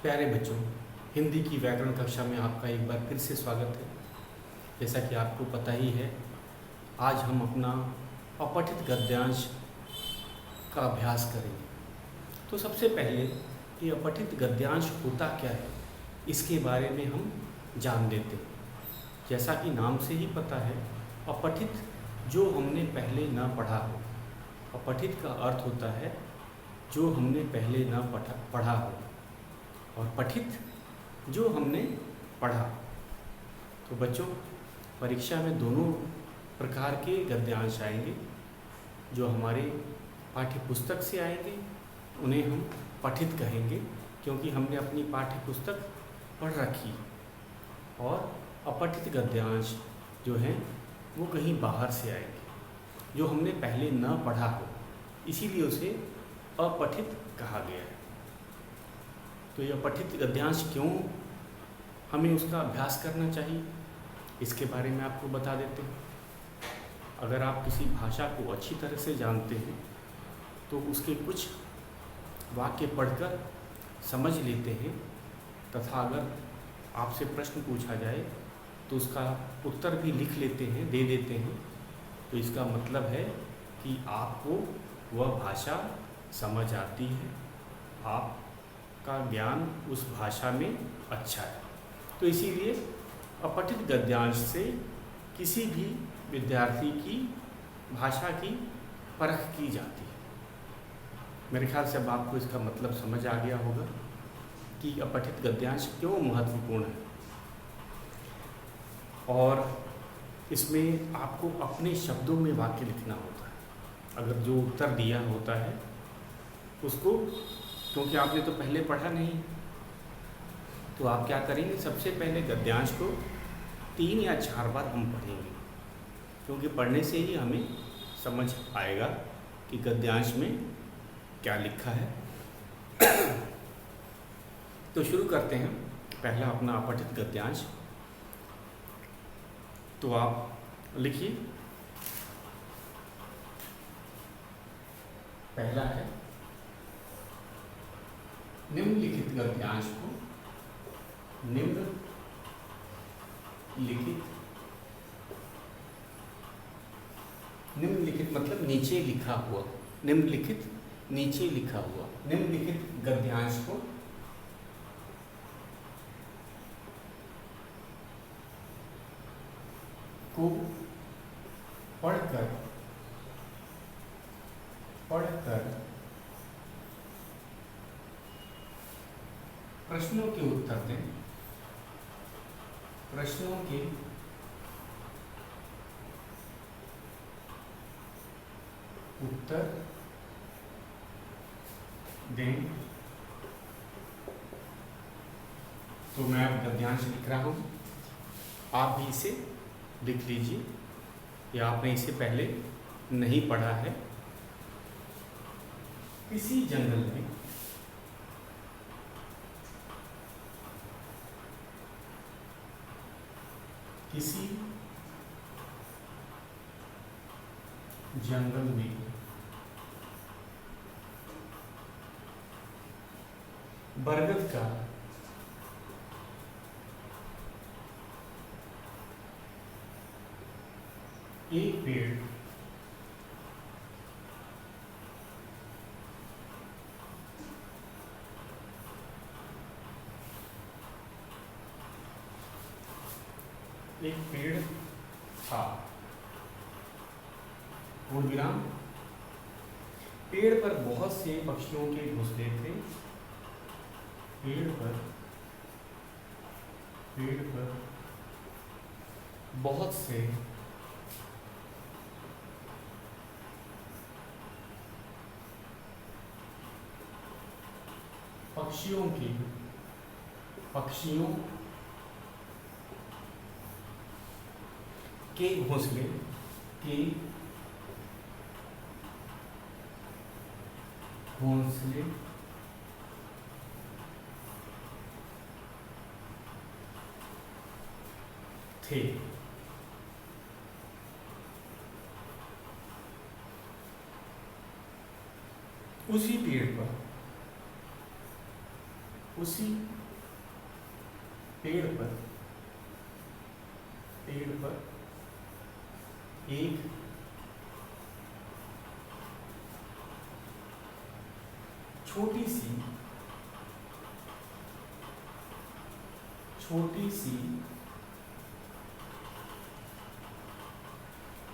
प्यारे बच्चों, हिंदी की व्याकरण कक्षा में आपका एक बार फिर से स्वागत है। जैसा कि आपको पता ही है, आज हम अपना अपठित गद्यांश का अभ्यास करेंगे। तो सबसे पहले ये अपठित गद्यांश होता क्या है, इसके बारे में हम जान लेते हैं। जैसा कि नाम से ही पता है, अपठित जो हमने पहले न पढ़ा हो। अपठित का अर्थ होता है जो हमने पहले न पढ़ा हो, और पठित जो हमने पढ़ा। तो बच्चों, परीक्षा में दोनों प्रकार के गद्यांश आएंगे। जो हमारे पाठ्य पुस्तक से आएंगे उन्हें हम पठित कहेंगे, क्योंकि हमने अपनी पाठ्य पुस्तक पढ़ रखी। और अपठित गद्यांश जो हैं वो कहीं बाहर से आएंगे, जो हमने पहले न पढ़ा हो, इसीलिए उसे अपठित कहा गया है। तो यह अपठित गद्यांश क्यों हमें उसका अभ्यास करना चाहिए, इसके बारे में आपको बता देते हैं। अगर आप किसी भाषा को अच्छी तरह से जानते हैं तो उसके कुछ वाक्य पढ़कर समझ लेते हैं, तथा अगर आपसे प्रश्न पूछा जाए तो उसका उत्तर भी लिख लेते हैं, दे देते हैं। तो इसका मतलब है कि आपको वह भाषा समझ आती है, आपका ज्ञान उस भाषा में अच्छा है। तो इसीलिए अपठित गद्यांश से किसी भी विद्यार्थी की भाषा की परख की जाती है। मेरे ख्याल से अब आपको इसका मतलब समझ आ गया होगा कि अपठित गद्यांश क्यों महत्वपूर्ण है। और इसमें आपको अपने शब्दों में वाक्य लिखना होता है। अगर जो उत्तर दिया होता है उसको, क्योंकि आपने तो पहले पढ़ा नहीं, तो आप क्या करेंगे, सबसे पहले गद्यांश को 3 या 4 बार हम पढ़ेंगे, क्योंकि पढ़ने से ही हमें समझ आएगा कि गद्यांश में क्या लिखा है। तो शुरू करते हैं पहला अपना अपठित गद्यांश। तो आप लिखिए, पहला है, निम्नलिखित गद्यांश को निम्नलिखित मतलब नीचे लिखा हुआ, निम्नलिखित नीचे लिखा हुआ, निम्नलिखित गद्यांश को पढ़कर प्रश्नों के उत्तर दें, प्रश्नों के उत्तर दें। तो मैं अब गद्यांश लिख रहा हूँ, आप भी इसे लिख लीजिए, या आपने इसे पहले नहीं पढ़ा है। किसी जंगल में बरगद का एक पेड़ था, पूर्ण विराम। पेड़ पर बहुत से पक्षियों के घोंसले थे। पेड़ पर बहुत से पक्षियों के घोंसले थे। उसी पेड़ पर उसी पेड़ पर एक छोटी सी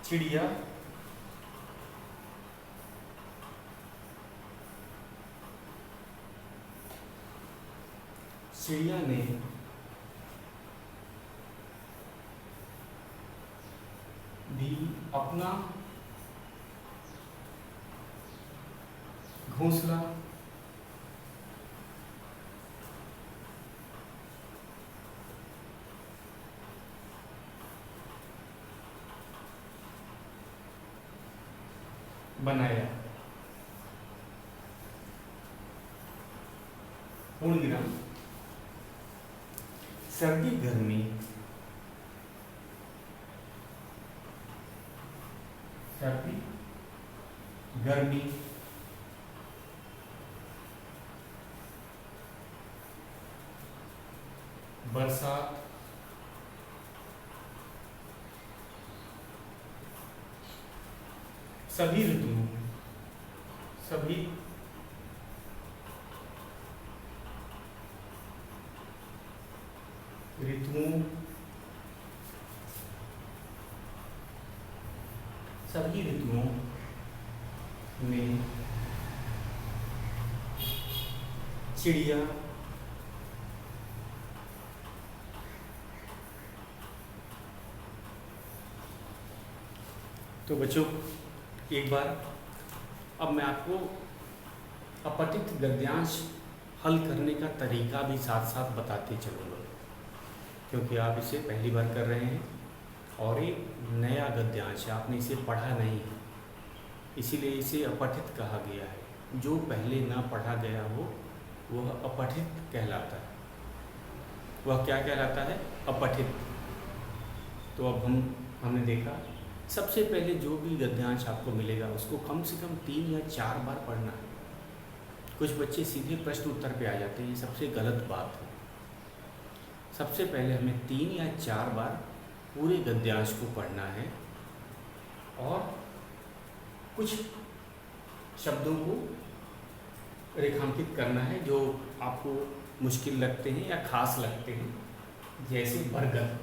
चिड़िया ने भी अपना घोंसला बनाया। पूर्णविराम। सर्दी गर्मी बरसात सभी ऋतुओं में चिड़िया तो बच्चों एक बार अब मैं आपको अपठित गद्यांश हल करने का तरीका भी साथ साथ बताते चलूँगा, क्योंकि आप इसे पहली बार कर रहे हैं और एक नया गद्यांश है, आपने इसे पढ़ा नहीं है, इसीलिए इसे अपठित कहा गया है। जो पहले ना पढ़ा गया हो वह अपठित कहलाता है। वह क्या कहलाता है? अपठित। तो अब हमने देखा सबसे पहले जो भी गद्यांश आपको मिलेगा उसको कम से कम 3 या 4 बार पढ़ना है। कुछ बच्चे सीधे प्रश्न उत्तर पे आ जाते हैं, ये सबसे गलत बात है। सबसे पहले हमें 3 या 4 बार पूरे गद्यांश को पढ़ना है और कुछ शब्दों को रेखांकित करना है जो आपको मुश्किल लगते हैं या खास लगते हैं। जैसे बरगद,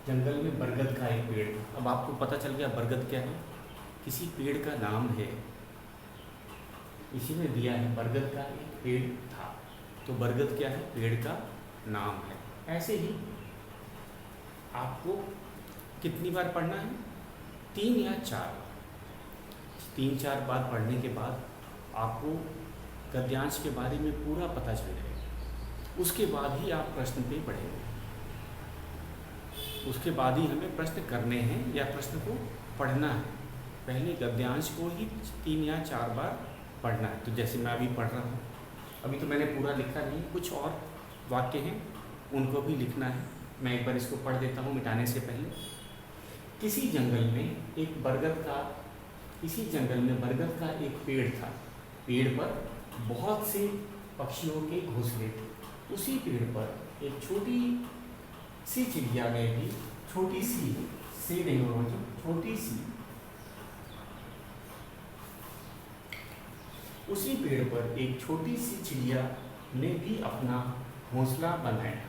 जंगल में बरगद का एक पेड़ था। अब आपको पता चल गया बरगद क्या है, किसी पेड़ का नाम है, इसी में दिया है बरगद का एक पेड़ था, तो बरगद क्या है? पेड़ का नाम है। ऐसे ही आपको कितनी बार पढ़ना है? 3 या 4। 3-4 बार पढ़ने के बाद आपको गद्यांश के बारे में पूरा पता चल जाएगा। उसके बाद ही आप प्रश्न पे पढ़ेंगे, उसके बाद ही हमें प्रश्न करने हैं या प्रश्न को पढ़ना है। पहले गद्यांश को ही 3 या 4 बार पढ़ना है। तो जैसे मैं अभी पढ़ रहा हूँ, अभी तो मैंने पूरा लिखा नहीं, कुछ और वाक्य हैं उनको भी लिखना है। मैं एक बार इसको पढ़ देता हूँ मिटाने से पहले। किसी जंगल में बरगद का एक पेड़ था। पेड़ पर बहुत से पक्षियों के घोंसले थे। उसी पेड़ पर एक छोटी सी चिड़िया ने भी छोटी सी उसी पेड़ पर एक छोटी सी चिड़िया ने भी अपना घोंसला बनाया।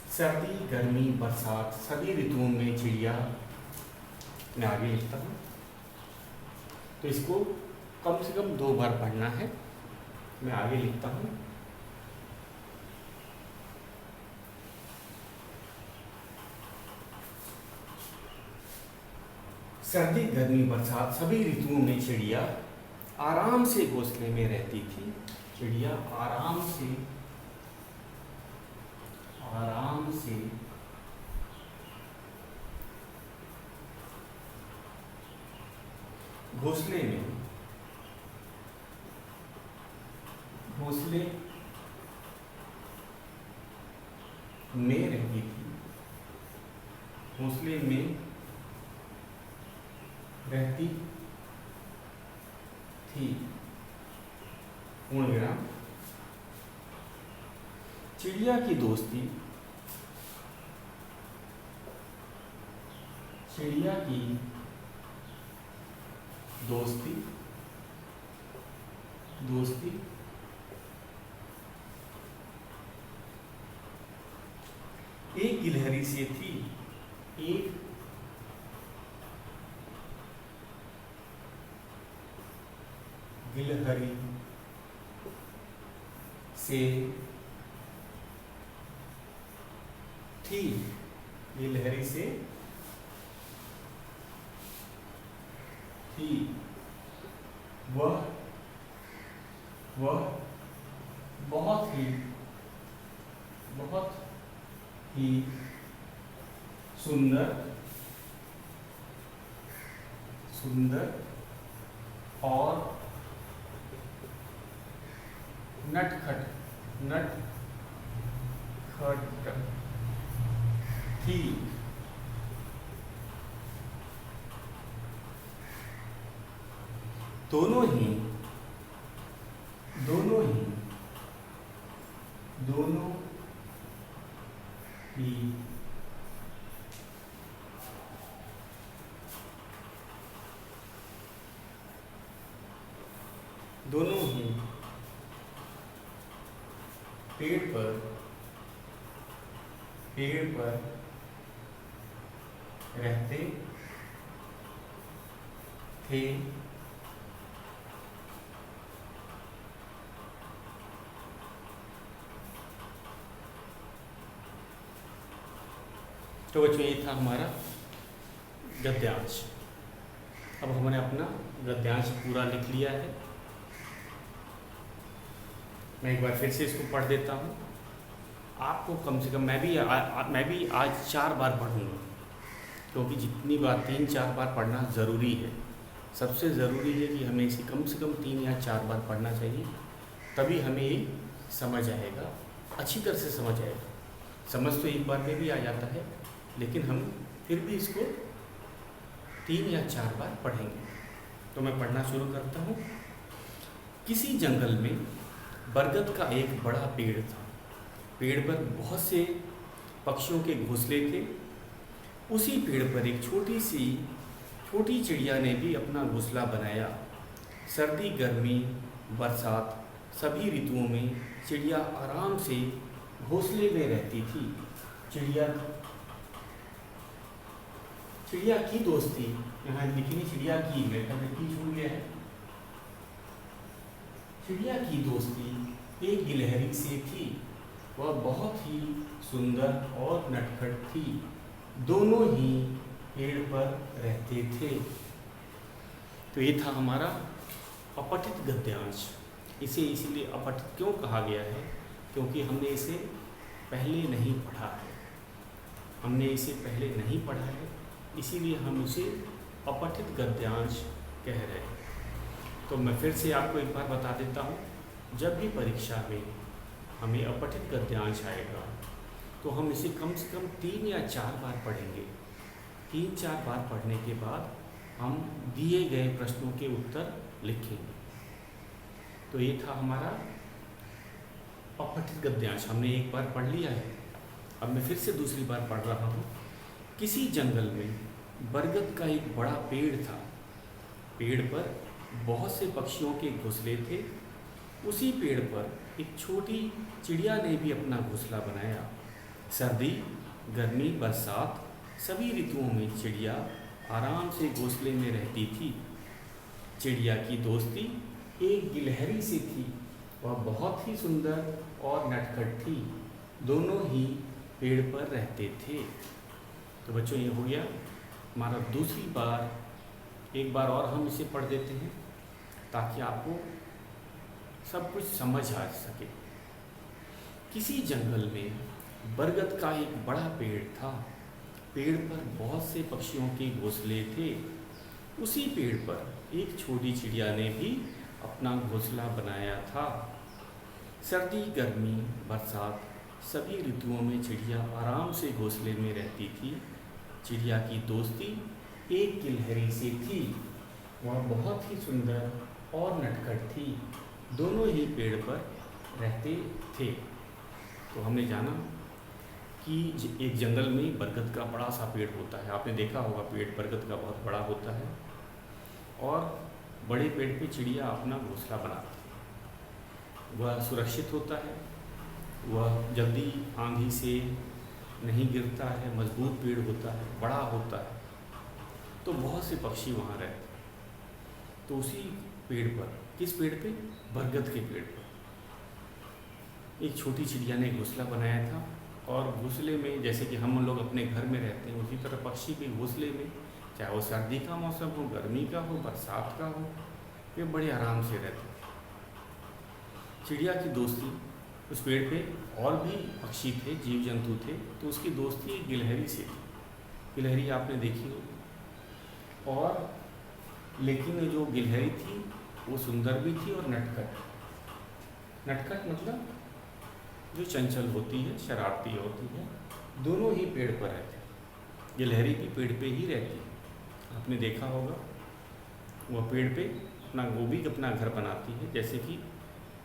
सर्दी, गर्मी, बरसात सभी ऋतुओं में चिड़िया, मैं आगे लिखता हूँ, तो इसको कम से कम 2 बार पढ़ना है। मैं आगे लिखता हूँ। सर्दी, गर्मी, बरसात सभी ऋतुओं में चिड़िया आराम से घोंसले में रहती थी। चिड़िया आराम से घोंसले में रहती थी। घोंसले में रहती थी। पूर्ण विराम। चिड़िया की दोस्ती, चिड़िया की दोस्ती, दोस्ती एक गिलहरी से थी, एक गिलहरी से थी, गिलहरी से थी। वह बहुत ही सुंदर और नटखट थी। दोनों ही पेड़ पर रहते थे। तो बच्चों ये था हमारा गद्यांश। अब हमने अपना गद्यांश पूरा लिख लिया है। मैं एक बार फिर से इसको पढ़ देता हूँ। आपको कम से कम मैं भी आज 4 बार पढ़ूँगा, क्योंकि जितनी बार 3-4 बार पढ़ना ज़रूरी है। सबसे ज़रूरी है कि हमें इसे कम से कम 3 या 4 बार पढ़ना चाहिए, तभी हमें ये समझ आएगा, अच्छी तरह से समझ आएगा। समझ तो एक बार में भी आ जाता है, लेकिन हम फिर भी इसको 3 या 4 बार पढ़ेंगे। तो मैं पढ़ना शुरू करता हूँ। किसी जंगल में बरगद का एक बड़ा पेड़ था। पेड़ पर बहुत से पक्षियों के घोंसले थे। उसी पेड़ पर एक छोटी चिड़िया ने भी अपना घोंसला बनाया। सर्दी, गर्मी, बरसात सभी ऋतुओं में चिड़िया आराम से घोंसले में रहती थी। चिड़िया की दोस्ती, यहाँ लिखनी चिड़िया की, मेरे ख्याल में की छूट गया है। चिड़िया की दोस्ती एक गिलहरी से थी। वह बहुत ही सुंदर और नटखट थी। दोनों ही पेड़ पर रहते थे। तो ये था हमारा अपठित गद्यांश। इसे इसीलिए अपठित क्यों कहा गया है, क्योंकि हमने इसे पहले नहीं पढ़ा है। इसीलिए हम इसे अपठित गद्यांश कह रहे हैं। तो मैं फिर से आपको एक बार बता देता हूँ, जब भी परीक्षा में हमें अपठित गद्यांश आएगा तो हम इसे कम से कम 3 या 4 बार पढ़ेंगे। 3-4 बार पढ़ने के बाद हम दिए गए प्रश्नों के उत्तर लिखेंगे। तो ये था हमारा अपठित गद्यांश। हमने एक बार पढ़ लिया है, अब मैं फिर से दूसरी बार पढ़ रहा हूँ। किसी जंगल में बरगद का एक बड़ा पेड़ था। पेड़ पर बहुत से पक्षियों के घोंसले थे। उसी पेड़ पर एक छोटी चिड़िया ने भी अपना घोंसला बनाया। सर्दी, गर्मी, बरसात सभी ऋतुओं में चिड़िया आराम से घोंसले में रहती थी। चिड़िया की दोस्ती एक गिलहरी से थी। वह बहुत ही सुंदर और नटखट थी। दोनों ही पेड़ पर रहते थे। तो बच्चों ये हो गया हमारा दूसरी बार। एक बार और हम इसे पढ़ देते हैं ताकि आपको सब कुछ समझ आ सके। किसी जंगल में बरगद का एक बड़ा पेड़ था। पेड़ पर बहुत से पक्षियों के घोंसले थे। उसी पेड़ पर एक छोटी चिड़िया ने भी अपना घोंसला बनाया था। सर्दी, गर्मी, बरसात सभी ऋतुओं में चिड़िया आराम से घोंसले में रहती थी। चिड़िया की दोस्ती एक गिलहरी से थी। वह बहुत ही सुंदर और नटखट थी। दोनों ही पेड़ पर रहते थे। तो हमने जाना कि एक जंगल में बरगद का बड़ा सा पेड़ होता है। आपने देखा होगा पेड़ बरगद का बहुत बड़ा होता है और बड़े पेड़ पे चिड़िया अपना घोंसला बनाती है। वह सुरक्षित होता है, वह जल्दी आंधी से नहीं गिरता है, मजबूत पेड़ होता है, बड़ा होता है, तो बहुत से पक्षी वहाँ रहते हैं। तो उसी पेड़ पर, किस पेड़ पे? बरगद के पेड़ पर एक छोटी चिड़िया ने घोंसला बनाया था और घोंसले में जैसे कि हम लोग अपने घर में रहते हैं उसी तरह पक्षी भी घोंसले में, चाहे वो सर्दी का मौसम हो, गर्मी का हो, बरसात का हो, वे बड़े आराम से रहते हैं। चिड़िया की दोस्ती उस पेड़ पे और भी पक्षी थे, जीव जंतु थे, तो उसकी दोस्ती गिलहरी से थी। गिलहरी आपने देखी हो। और लेकिन जो गिलहरी थी वो सुंदर भी थी और नटखट। नटखट मतलब जो चंचल होती है, शरारती होती है। दोनों ही पेड़ पर रहते हैं। गिलहरी भी पेड़ पे ही रहती है, आपने देखा होगा। वह पेड़ पे अपना घर बनाती है जैसे कि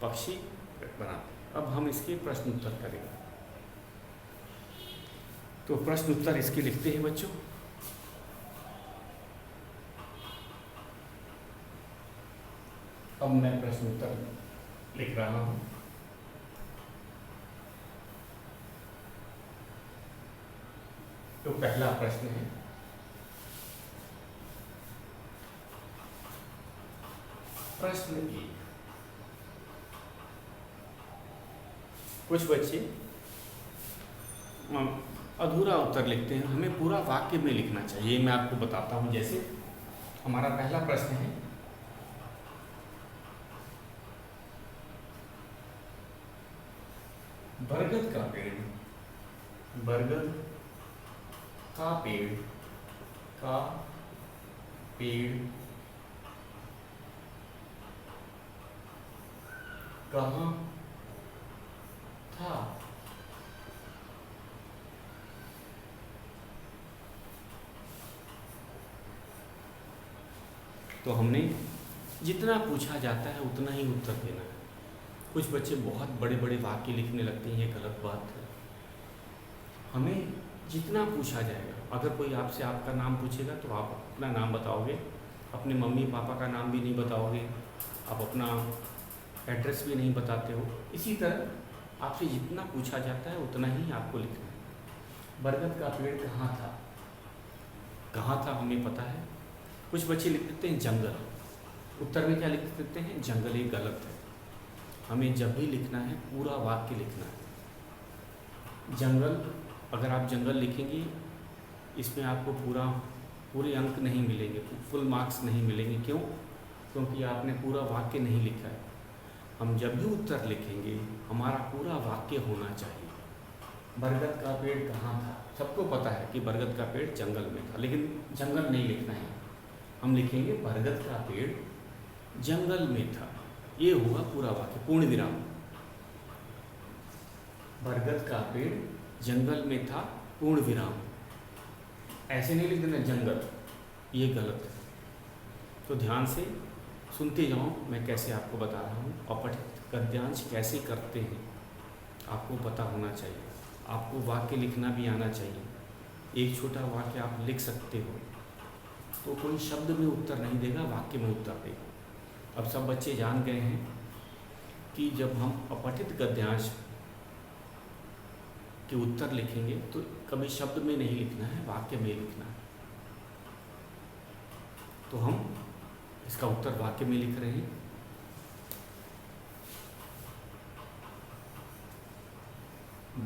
पक्षी बनाते हैं। अब हम इसके प्रश्न उत्तर करेंगे। तो प्रश्न उत्तर इसके लिखते हैं बच्चों। अब मैं प्रश्न उत्तर लिख रहा हूं। तो पहला प्रश्न है, प्रश्न 1। कुछ बच्चे अधूरा उत्तर लिखते हैं, हमें पूरा वाक्य में लिखना चाहिए। मैं आपको बताता हूं। जैसे हमारा पहला प्रश्न है, बरगद का पेड़, बरगद का पेड़ कहाँ था? तो हमने जितना पूछा जाता है उतना ही उत्तर देना है। कुछ बच्चे बहुत बड़े बड़े वाक्य लिखने लगते हैं, ये गलत बात है। हमें जितना पूछा जाएगा, अगर कोई आपसे आपका नाम पूछेगा तो आप अपना नाम बताओगे, अपने मम्मी पापा का नाम भी नहीं बताओगे, आप अपना एड्रेस भी नहीं बताते हो। इसी तरह आपसे जितना पूछा जाता है उतना ही आपको लिखना है। बरगद का पेड़ कहाँ था? कहाँ था हमें पता है। कुछ बच्चे लिख देते हैं जंगल। उत्तर में क्या लिख देते हैं? जंगल। ये गलत है। हमें जब भी लिखना है पूरा वाक्य लिखना है। जंगल, अगर आप जंगल लिखेंगे इसमें आपको पूरे अंक नहीं मिलेंगे, फुल मार्क्स नहीं मिलेंगे। क्यों? क्योंकि आपने पूरा वाक्य नहीं लिखा है। हम जब भी उत्तर लिखेंगे हमारा पूरा वाक्य होना चाहिए। बरगद का पेड़ कहाँ था? सबको पता है कि बरगद का पेड़ जंगल में था, लेकिन जंगल नहीं लिखना है। हम लिखेंगे बरगद का पेड़ जंगल में था। ये हुआ पूरा वाक्य, पूर्ण विराम। बरगद का पेड़ जंगल में था, पूर्ण विराम। ऐसे नहीं लिख देना जंगल, ये गलत है। तो ध्यान से सुनते जाओ, मैं कैसे आपको बता रहा हूँ। अपठित गद्यांश कैसे करते हैं आपको पता होना चाहिए। आपको वाक्य लिखना भी आना चाहिए। एक छोटा वाक्य आप लिख सकते हो तो कोई शब्द में उत्तर नहीं देगा, वाक्य में उत्तर देगा। अब सब बच्चे जान गए हैं कि जब हम अपठित गद्यांश के उत्तर लिखेंगे तो कभी शब्द में नहीं लिखना है, वाक्य में लिखना है। तो हम इसका उत्तर वाक्य में लिख रहे हैं।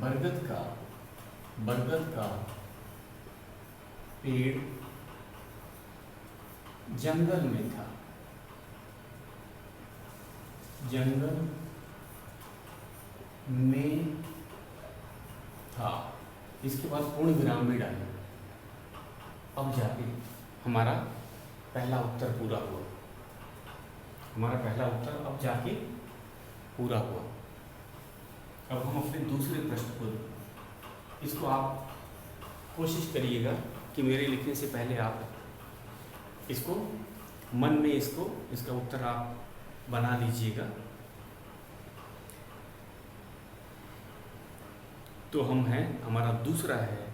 बरगद का पेड़ जंगल में था। जंगल में था, इसके बाद पूर्ण विराम भी डालें। अब जाके हमारा पहला उत्तर पूरा हुआ। हमारा पहला उत्तर अब जाके पूरा हुआ। अब हम अपने दूसरे प्रश्न को, इसको आप कोशिश करिएगा कि मेरे लिखने से पहले आप इसको मन में इसका उत्तर आप बना लीजिएगा। तो हम हैं, हमारा दूसरा है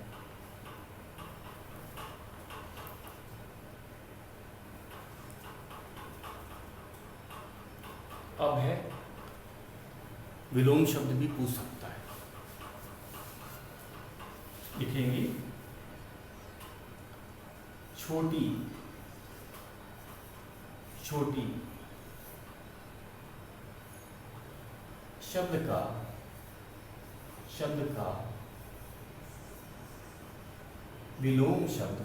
अब है विलोम शब्द भी पूछ सकता है। लिखेंगे छोटी छोटी शब्द का विलोम शब्द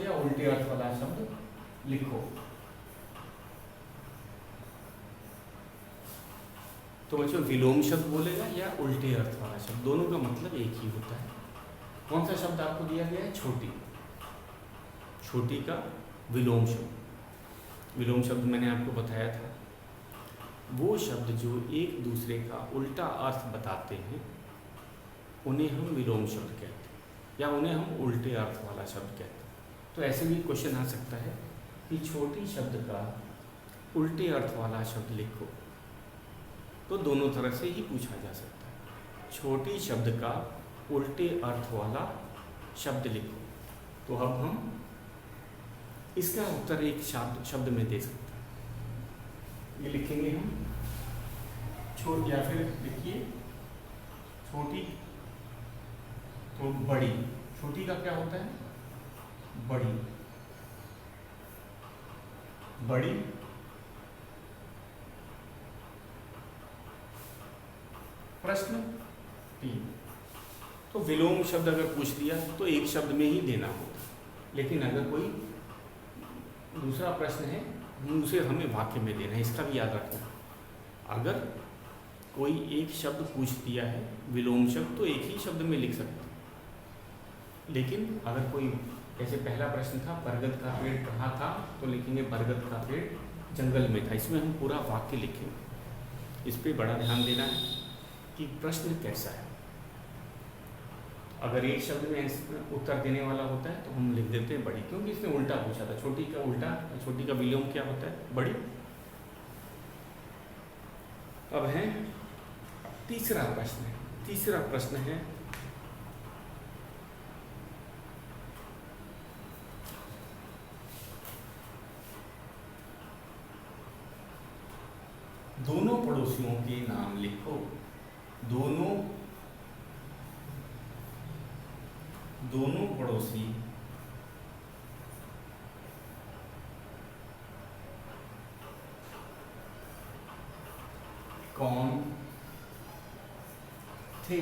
या उल्टे अर्थ वाला शब्द लिखो। तो बच्चों विलोम शब्द बोलेगा या उल्टे अर्थ वाला शब्द, दोनों का मतलब एक ही होता है। कौन सा शब्द आपको दिया गया है? छोटी। छोटी का विलोम शब्द। विलोम शब्द मैंने आपको बताया था, वो शब्द जो एक दूसरे का उल्टा अर्थ बताते हैं उन्हें हम विलोम शब्द कहते हैं, या उन्हें हम उल्टे अर्थ वाला शब्द कहते हैं। तो ऐसे भी क्वेश्चन आ सकता है कि छोटी शब्द का उल्टे अर्थ वाला शब्द लिखो, तो दोनों तरह से ही पूछा जा सकता है। छोटी शब्द का उल्टे अर्थ वाला शब्द लिखो, तो अब हम इसका उत्तर एक शब्द में दे सकते हैं। ये लिखेंगे हम छोटी, या फिर लिखिए छोटी तो बड़ी। छोटी का क्या होता है? बड़ी। बड़ी प्रश्न 3। तो विलोम शब्द अगर पूछ दिया तो एक शब्द में ही देना होता, लेकिन अगर कोई दूसरा प्रश्न है उसे हमें वाक्य में देना है, इसका भी याद रखना। अगर कोई एक शब्द पूछ दिया है विलोम शब्द, तो एक ही शब्द में लिख सकते हैं। लेकिन अगर कोई, जैसे पहला प्रश्न था बरगद का पेड़ कहाँ था, तो लिखेंगे बरगद का पेड़ जंगल में था। इसमें हम पूरा वाक्य लिखेंगे। इस पर बड़ा ध्यान देना है कि प्रश्न कैसा है। अगर एक शब्द में उत्तर देने वाला होता है तो हम लिख देते हैं बड़ी, क्योंकि इसने उल्टा पूछा था। छोटी का उल्टा, छोटी का विलोम क्या होता है? बड़ी। अब है तीसरा प्रश्न। तीसरा प्रश्न है दोनों पड़ोसियों के नाम लिखो। दोनों पड़ोसी कौन थे?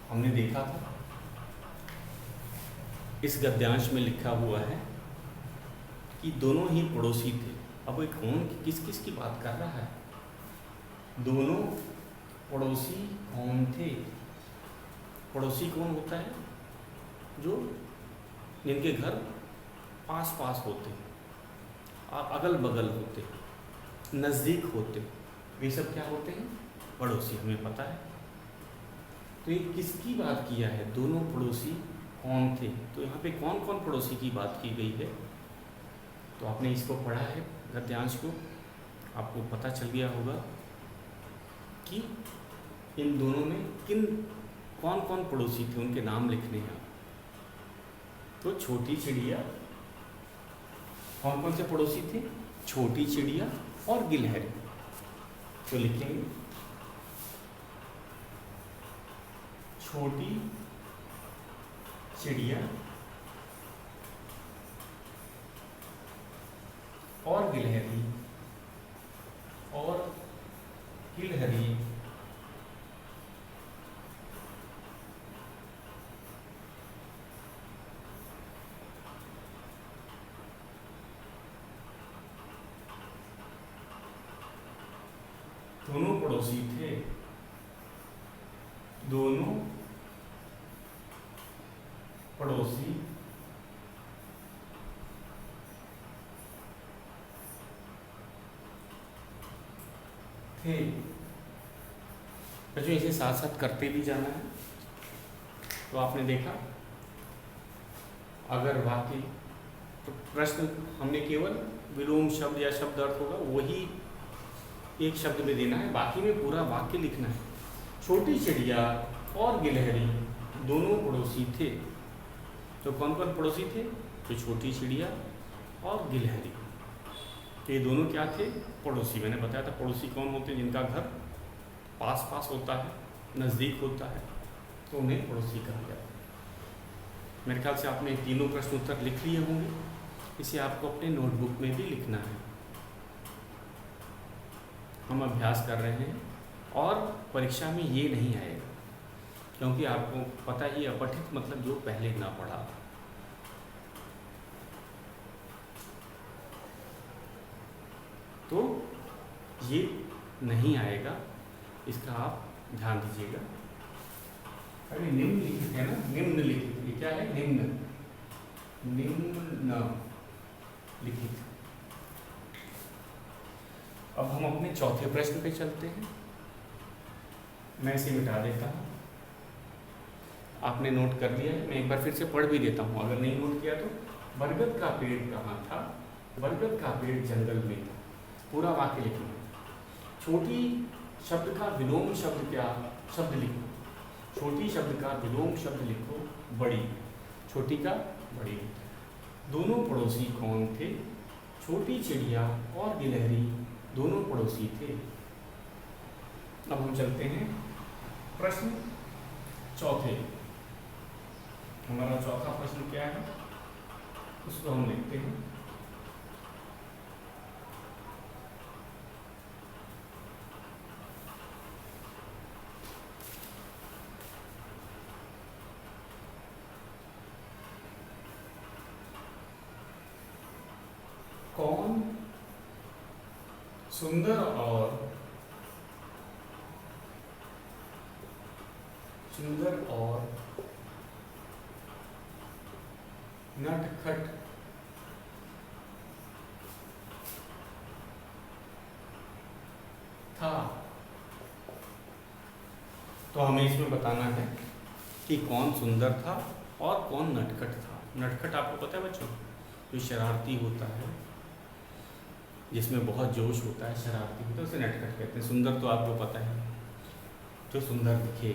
हमने देखा था इस गद्यांश में लिखा हुआ है कि दोनों ही पड़ोसी थे। अब ये कौन किस किस की बात कर रहा है? दोनों पड़ोसी कौन थे? पड़ोसी कौन होता है? जो जिनके घर पास पास होते, अगल बगल होते, नज़दीक होते, ये सब क्या होते हैं? पड़ोसी। हमें पता है। तो ये किसकी बात किया है? दोनों पड़ोसी कौन थे? तो यहाँ पे कौन कौन पड़ोसी की बात की गई है? तो आपने इसको पढ़ा है गद्यांश को, आपको पता चल गया होगा कि इन दोनों में कौन कौन पड़ोसी थे, उनके नाम लिखने हैं। तो छोटी चिड़िया, कौन कौन से पड़ोसी थे? छोटी चिड़िया और गिलहरी। तो लिखेंगे छोटी चिड़िया और गिलहरी दोनों पड़ोसी थे। दोनों पड़ोसी थे। बच्चों इसे साथ साथ करते भी जाना है। तो आपने देखा, अगर वाक्य तो प्रश्न हमने केवल विलोम शब्द या शब्द अर्थ होगा वही एक शब्द में देना है, बाकी में पूरा वाक्य लिखना है। छोटी चिड़िया और गिलहरी दोनों पड़ोसी थे। तो कौन कौन पड़ोसी थे? तो छोटी चिड़िया और गिलहरी, ये दोनों क्या थे? पड़ोसी। मैंने बताया था पड़ोसी कौन होते हैं? जिनका घर पास पास होता है, नज़दीक होता है, तो उन्हें पड़ोसी कहा जाता है। मेरे ख्याल से आपने तीनों प्रश्न उत्तर लिख लिए होंगे। इसे आपको अपने नोटबुक में भी लिखना है। हम अभ्यास कर रहे हैं और परीक्षा में ये नहीं आएगा, क्योंकि आपको पता ही अपठित मतलब जो पहले ना पढ़ा। तो ये नहीं आएगा, इसका आप ध्यान दीजिएगा। अभी निम्नलिखित है ना, निम्नलिखित, ये क्या है? निम्नलिखित। अब हम अपने चौथे प्रश्न पे चलते हैं। मैं इसे मिटा देता हूँ। आपने नोट कर लिया है, मैं एक बार फिर से पढ़ भी देता हूँ अगर नहीं नोट किया तो। बरगद का पेड़ कहाँ था? बरगद का पेड़ जंगल में था। पूरा वाक्य लिखना। छोटी शब्द का विलोम शब्द क्या? शब्द लिखो। छोटी शब्द का विलोम शब्द लिखो बड़ी। छोटी का बड़ी। दोनों पड़ोसी कौन थे? छोटी चिड़िया और गिलहरी दोनों पड़ोसी थे। अब हम चलते हैं प्रश्न चौथे। हमारा चौथा प्रश्न क्या है उसको हम लिखते हैं। कौन सुंदर और नटखट था? तो हमें इसमें बताना है कि कौन सुंदर था और कौन नटखट था। नटखट आपको पता है बच्चों? जो शरारती होता है, जिसमें बहुत जोश होता है, शरारती होता है, उसे नटखट कहते हैं। सुंदर तो आपको पता है, जो सुंदर दिखे।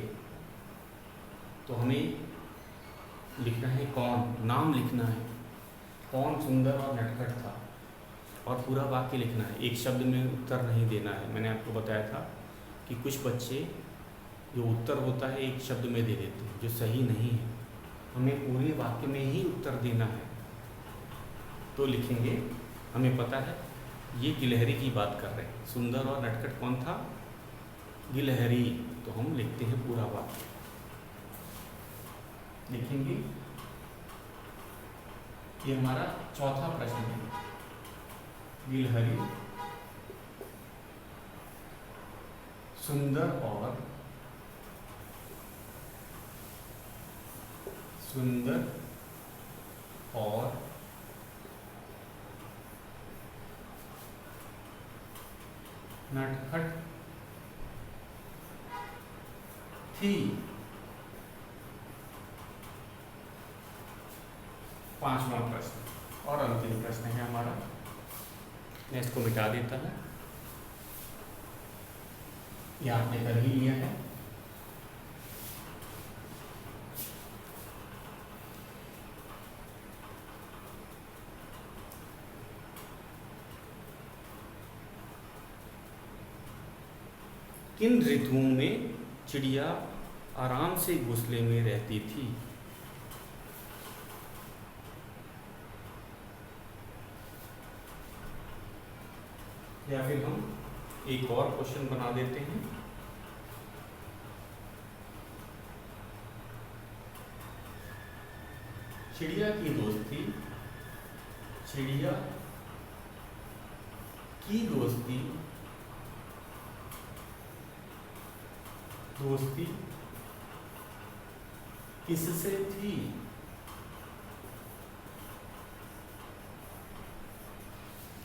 तो हमें लिखना है कौन, नाम लिखना है, कौन सुंदर और नटखट था, और पूरा वाक्य लिखना है। एक शब्द में उत्तर नहीं देना है। मैंने आपको बताया था कि कुछ बच्चे जो उत्तर होता है एक शब्द में दे देते हैं, जो सही नहीं है। हमें पूरे वाक्य में ही उत्तर देना है। तो लिखेंगे, हमें पता है ये गिलहरी की बात कर रहे हैं। सुंदर और नटखट कौन था? गिलहरी। तो हम लिखते हैं पूरा वाक्य, लिखेंगे। ये हमारा चौथा प्रश्न है। गिलहरी सुंदर और नटखट थी। पांचवा प्रश्न और अंतिम प्रश्न है हमारा। मैं इसको मिटा देता हूँ, ये आपने कर ही लिया है। किन ऋतुओं में चिड़िया आराम से घोंसले में रहती थी? या फिर हम एक और क्वेश्चन बना देते हैं। चिड़िया की दोस्ती किससे थी?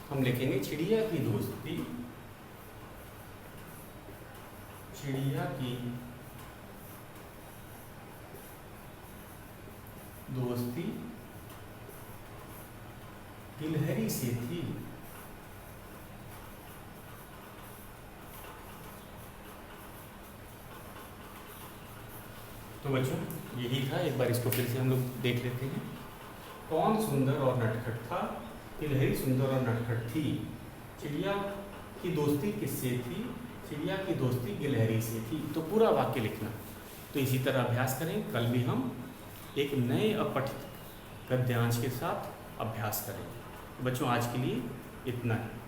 हम लिखेंगे चिड़िया की दोस्ती गिलहरी से थी। तो बच्चों यही था, एक बार इसको फिर से हम लोग देख लेते हैं। कौन सुंदर और नटखट था? गिलहरी सुंदर और नटखट थी। चिड़िया की दोस्ती किससे थी? चिड़िया की दोस्ती गिलहरी से थी। तो पूरा वाक्य लिखना। तो इसी तरह अभ्यास करें। कल भी हम एक नए अपठित गद्यांश के साथ अभ्यास करेंगे। बच्चों आज के लिए इतना ही।